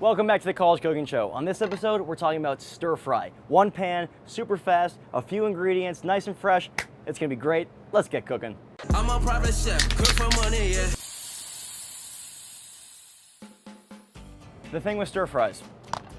Welcome back to the College Cooking Show. On this episode, we're talking about stir fry. One pan, super fast, a few ingredients, nice and fresh. It's gonna be great. Let's get cooking. I'm a private chef, cook for money, yeah. The thing with stir fries,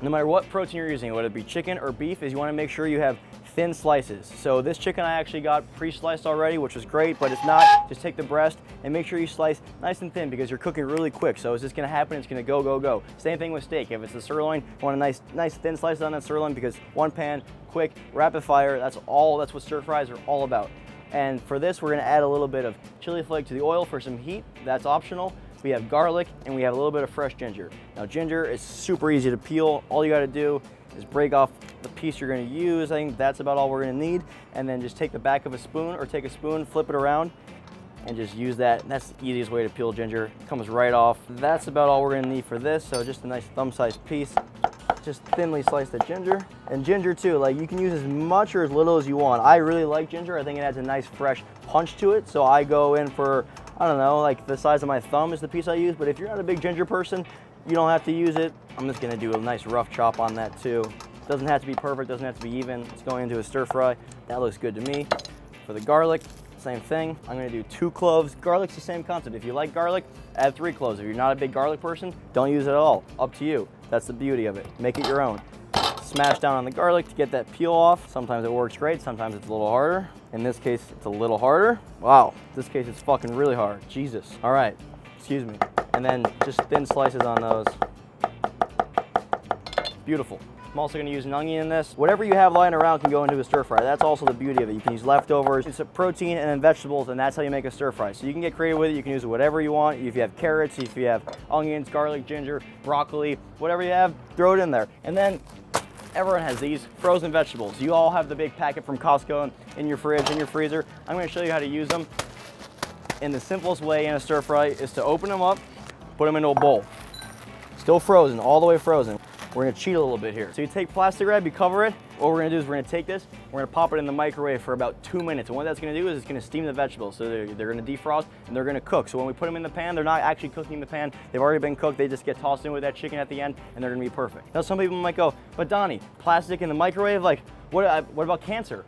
no matter what protein you're using, whether it be chicken or beef, is you wanna make sure you have thin slices. So this chicken I actually got pre-sliced already, which was great, but if not, just take the breast and make sure you slice nice and thin because you're cooking really quick. So is this gonna happen? It's gonna go, go, go. Same thing with steak. If it's the sirloin, you want a nice thin slice on that sirloin because one pan, quick, rapid fire, that's what stir fries are all about. And for this, we're gonna add a little bit of chili flake to the oil for some heat. That's optional. We have garlic and we have a little bit of fresh ginger. Now ginger is super easy to peel. All you gotta do is break off the piece you're gonna use. I think that's about all we're gonna need. And then just take the back of a spoon or take a spoon, flip it around, and just use that. And that's the easiest way to peel ginger. It comes right off. That's about all we're gonna need for this. So just a nice thumb-sized piece. Just thinly slice the ginger. And ginger too, like you can use as much or as little as you want. I really like ginger. I think it adds a nice fresh punch to it. So I go in for, I don't know, like the size of my thumb is the piece I use. But if you're not a big ginger person, you don't have to use it. I'm just gonna do a nice rough chop on that too. Doesn't have to be perfect, doesn't have to be even. It's going into a stir fry. That looks good to me. For the garlic, same thing. I'm gonna do 2 cloves. Garlic's the same concept. If you like garlic, add 3 cloves. If you're not a big garlic person, don't use it at all. Up to you. That's the beauty of it. Make it your own. Smash down on the garlic to get that peel off. Sometimes it works great, sometimes it's a little harder. In this case, it's a little harder. Wow, in this case, it's fucking really hard. Jesus. All right, excuse me. And then just thin slices on those. Beautiful. I'm also gonna use an onion in this. Whatever you have lying around can go into a stir fry. That's also the beauty of it. You can use leftovers. It's a protein and then vegetables, and that's how you make a stir fry. So you can get creative with it. You can use whatever you want. If you have carrots, if you have onions, garlic, ginger, broccoli, whatever you have, throw it in there. And then everyone has these frozen vegetables. You all have the big packet from Costco in your fridge, in your freezer. I'm gonna show you how to use them. And the simplest way in a stir fry is to open them up, put them into a bowl. Still frozen, all the way frozen. We're gonna cheat a little bit here. So you take plastic wrap, you cover it. What we're gonna do is we're gonna take this, we're gonna pop it in the microwave for about 2 minutes. And what that's gonna do is it's gonna steam the vegetables. So they're gonna defrost and they're gonna cook. So when we put them in the pan, they're not actually cooking in the pan. They've already been cooked. They just get tossed in with that chicken at the end and they're gonna be perfect. Now some people might go, but Donnie, plastic in the microwave, like what about cancer?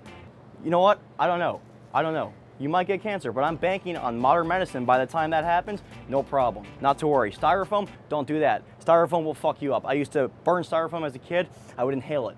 You know what? I don't know. You might get cancer, but I'm banking on modern medicine. By the time that happens, no problem. Not to worry. Styrofoam, don't do that. Styrofoam will fuck you up. I used to burn styrofoam as a kid. I would inhale it.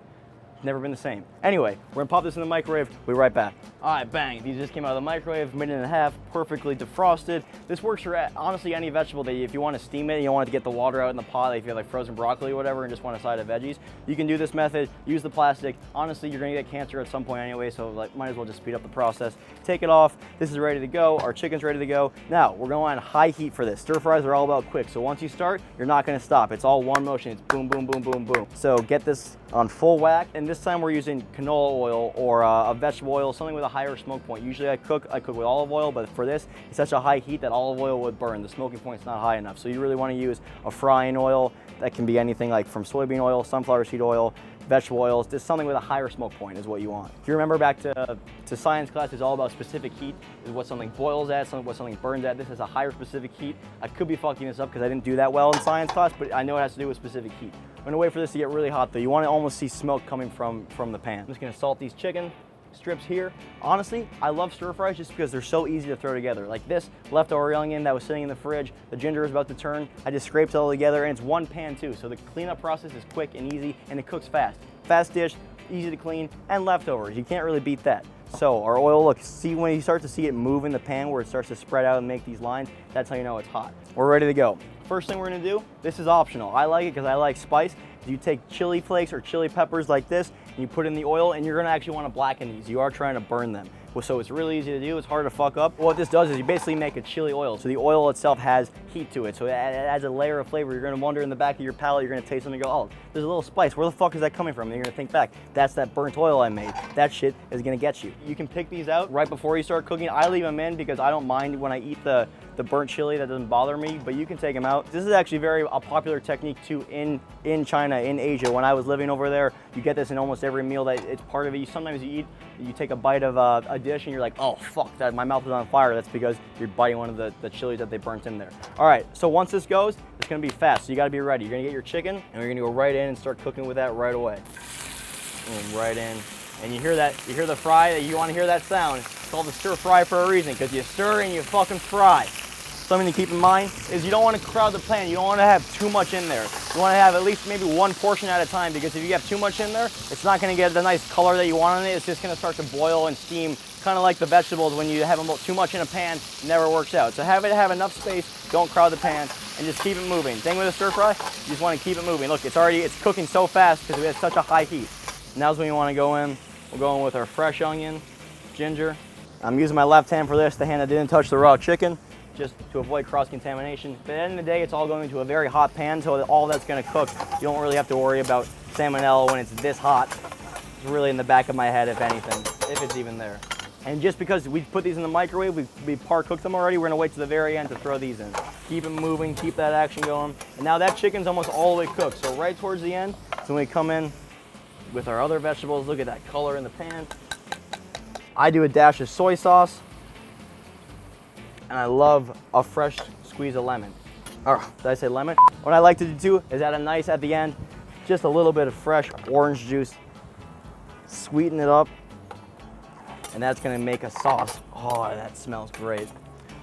Never been the same. Anyway, we're gonna pop this in the microwave. We'll be right back. All right, bang. These just came out of the microwave, minute and a half, perfectly defrosted. This works for honestly any vegetable that if you want to steam it, you don't want it to get the water out in the pot, like if you have like frozen broccoli or whatever and just want a side of veggies, you can do this method, use the plastic. Honestly, you're gonna get cancer at some point anyway, so like might as well just speed up the process. Take it off. This is ready to go. Our chicken's ready to go. Now, we're going on high heat for this. Stir fries are all about quick, so once you start, you're not gonna stop. It's all one motion. It's boom, boom, boom, boom, boom. So get this on full whack, and this time we're using canola oil or a vegetable oil, something with a higher smoke point. Usually I cook with olive oil, but for this, it's such a high heat that olive oil would burn. The smoking point's not high enough. So you really want to use a frying oil. That can be anything like from soybean oil, sunflower seed oil, vegetable oils, just something with a higher smoke point is what you want. If you remember back to science class, it's all about specific heat, is what something boils at, what something burns at. This is a higher specific heat. I could be fucking this up because I didn't do that well in science class, but I know it has to do with specific heat. I'm gonna wait for this to get really hot though. You wanna almost see smoke coming from the pan. I'm just gonna salt these chicken strips here. Honestly, I love stir fries just because they're so easy to throw together. Like this leftover onion that was sitting in the fridge, the ginger is about to turn. I just scraped it all together and it's one pan too. So the cleanup process is quick and easy and it cooks fast. Fast dish, easy to clean, and leftovers. You can't really beat that. So our oil, look, see when you start to see it move in the pan where it starts to spread out and make these lines, that's how you know it's hot. We're ready to go. First thing we're gonna do, this is optional. I like it because I like spice. You take chili flakes or chili peppers like this, and you put in the oil, and you're gonna actually wanna blacken these. You are trying to burn them. So it's really easy to do, it's hard to fuck up. What this does is you basically make a chili oil. So the oil itself has heat to it. So it adds a layer of flavor. You're gonna wonder in the back of your palate, you're gonna taste something and go, oh, there's a little spice. Where the fuck is that coming from? And you're gonna think back, that's that burnt oil I made. That shit is gonna get you. You can pick these out right before you start cooking. I leave them in because I don't mind when I eat the burnt chili, that doesn't bother me, but you can take them out. This is actually very a popular technique too in China, in Asia. When I was living over there, you get this in almost every meal. That it's part of it. Sometimes you eat, you take a bite of a dish and you're like, oh fuck, that my mouth is on fire. That's because you're biting one of the chilies that they burnt in there. All right, so once this goes, it's gonna be fast. So you gotta be ready. You're gonna get your chicken and you're gonna go right in and start cooking with that right away. Boom, right in. And you hear that, you hear the fry, you wanna hear that sound. It's called the stir fry for a reason, because you stir and you fucking fry. Something to keep in mind is you don't want to crowd the pan. You don't want to have too much in there. You want to have at least maybe one portion at a time, because if you have too much in there, it's not going to get the nice color that you want in it. It's just going to start to boil and steam, kind of like the vegetables. When you have too much in a pan, it never works out. So have enough space, don't crowd the pan, and just keep it moving. Thing with a stir fry, you just want to keep it moving. Look, it's cooking so fast because we have such a high heat. Now's when you want to go in. We'll go in with our fresh onion, ginger. I'm using my left hand for this, the hand that didn't touch the raw chicken, just to avoid cross-contamination. But at the end of the day, it's all going into a very hot pan, so all that's gonna cook. You don't really have to worry about salmonella when it's this hot. It's really in the back of my head, if anything, if it's even there. And just because we put these in the microwave, we par-cooked them already, we're gonna wait to the very end to throw these in. Keep it moving, keep that action going. And now that chicken's almost all the way cooked, so right towards the end, so when we come in with our other vegetables, look at that color in the pan. I do a dash of soy sauce, and I love a fresh squeeze of lemon. Or, did I say lemon? What I like to do too is add a nice, at the end, just a little bit of fresh orange juice. Sweeten it up, and that's gonna make a sauce. Oh, that smells great.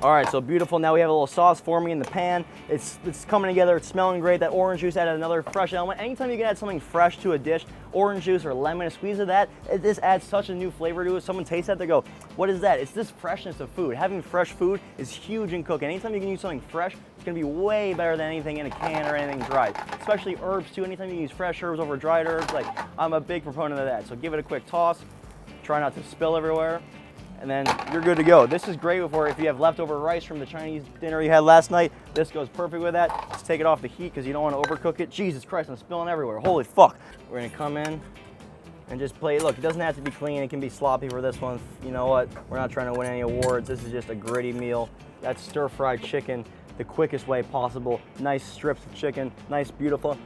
All right, so beautiful. Now we have a little sauce forming in the pan. It's coming together, it's smelling great. That orange juice added another fresh element. Anytime you can add something fresh to a dish, orange juice or lemon, a squeeze of that, this adds such a new flavor to it. Someone tastes that, they go, what is that? It's this freshness of food. Having fresh food is huge in cooking. Anytime you can use something fresh, it's gonna be way better than anything in a can or anything dried. Especially herbs too. Anytime you can use fresh herbs over dried herbs, like I'm a big proponent of that. So give it a quick toss. Try not to spill everywhere. And then you're good to go. This is great for if you have leftover rice from the Chinese dinner you had last night. This goes perfect with that. Just take it off the heat because you don't want to overcook it. Jesus Christ, I'm spilling everywhere. Holy fuck. We're gonna come in and just play. Look, it doesn't have to be clean. It can be sloppy for this one. You know what? We're not trying to win any awards. This is just a gritty meal. That's stir-fried chicken the quickest way possible. Nice strips of chicken, nice, beautiful.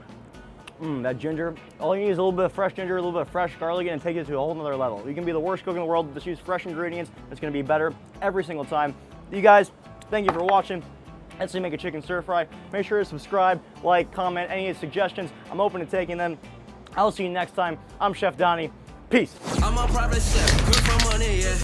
That ginger, all you need is a little bit of fresh ginger, a little bit of fresh garlic, and take it to a whole nother level. You can be the worst cook in the world, just use fresh ingredients. It's gonna be better every single time. You guys, thank you for watching. Let's see, make a chicken stir fry. Make sure to subscribe, like, comment, any suggestions. I'm open to taking them. I'll see you next time. I'm Chef Donny. Peace. I'm a private chef, good for money, yeah.